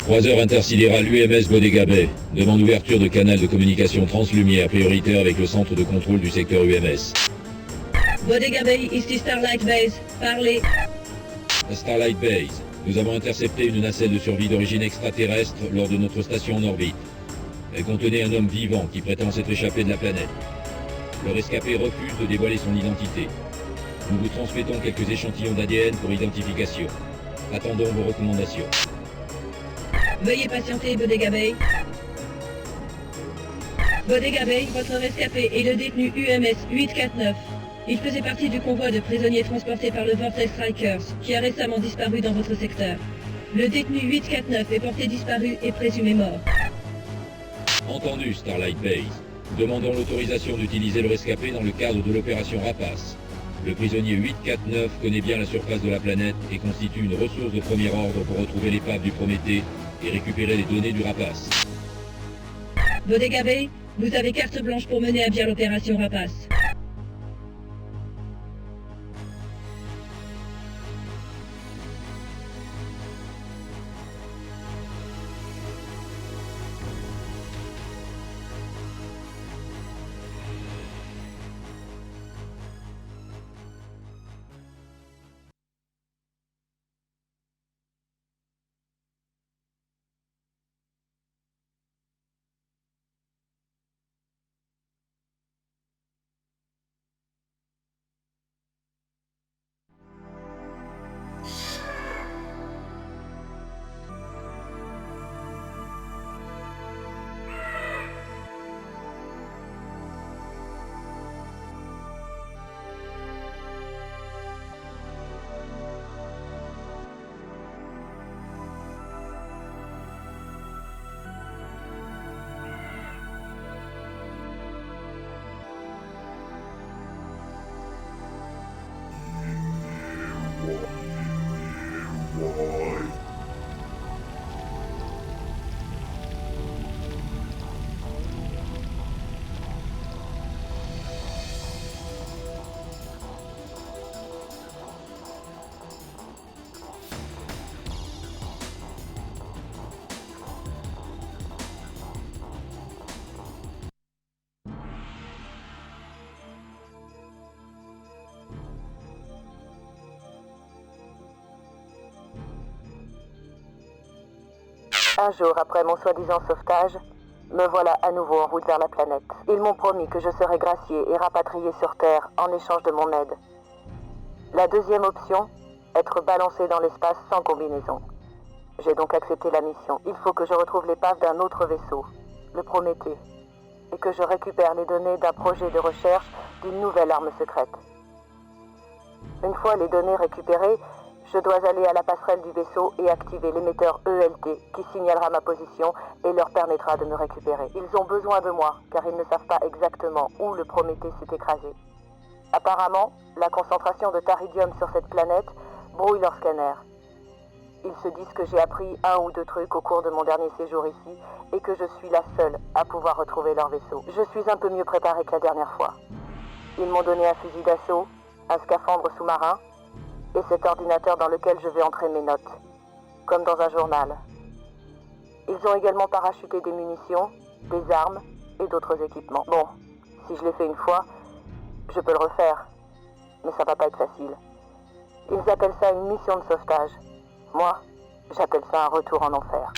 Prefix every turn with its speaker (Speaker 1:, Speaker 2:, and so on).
Speaker 1: Croiseur intersidéral UMS Bodega Bay. Demande ouverture de canal de communication translumière prioritaire avec le centre de contrôle du secteur UMS.
Speaker 2: Bodega Bay, ici Starlight Base. Parlez.
Speaker 1: Starlight Base. Nous avons intercepté une nacelle de survie d'origine extraterrestre lors de notre station en orbite. Elle contenait un homme vivant qui prétend s'être échappé de la planète. Le rescapé refuse de dévoiler son identité. Nous vous transmettons quelques échantillons d'ADN pour identification. Attendons vos recommandations.
Speaker 2: Veuillez patienter, Bodega Bay. Bodega Bay, votre rescapé est le détenu UMS 849. Il faisait partie du convoi de prisonniers transportés par le Vortex Strikers, qui a récemment disparu dans votre secteur. Le détenu 849 est porté disparu et présumé mort.
Speaker 1: Entendu, Starlight Base. Nous demandons l'autorisation d'utiliser le rescapé dans le cadre de l'opération Rapace. Le prisonnier 849 connaît bien la surface de la planète et constitue une ressource de premier ordre pour retrouver l'épave du Prométhée et récupérer les données du Rapace.
Speaker 2: Bodega Bay, vous avez carte blanche pour mener à bien l'opération Rapace.
Speaker 3: Un jour après mon soi-disant sauvetage, me voilà à nouveau en route vers la planète. Ils m'ont promis que je serais gracié et rapatrié sur Terre en échange de mon aide. La deuxième option, être balancé dans l'espace sans combinaison. J'ai donc accepté la mission. Il faut que je retrouve l'épave d'un autre vaisseau, le Prométhée, et que je récupère les données d'un projet de recherche d'une nouvelle arme secrète. Une fois les données récupérées, je dois aller à la passerelle du vaisseau et activer l'émetteur ELT qui signalera ma position et leur permettra de me récupérer. Ils ont besoin de moi car ils ne savent pas exactement où le Prométhée s'est écrasé. Apparemment, la concentration de tharidium sur cette planète brouille leur scanner. Ils se disent que j'ai appris un ou deux trucs au cours de mon dernier séjour ici et que je suis la seule à pouvoir retrouver leur vaisseau. Je suis un peu mieux préparée que la dernière fois. Ils m'ont donné un fusil d'assaut, un scaphandre sous-marin et cet ordinateur dans lequel je vais entrer mes notes, comme dans un journal. Ils ont également parachuté des munitions, des armes et d'autres équipements. Bon, si je l'ai fait une fois, je peux le refaire, mais ça va pas être facile. Ils appellent ça une mission de sauvetage. Moi, j'appelle ça un retour en enfer.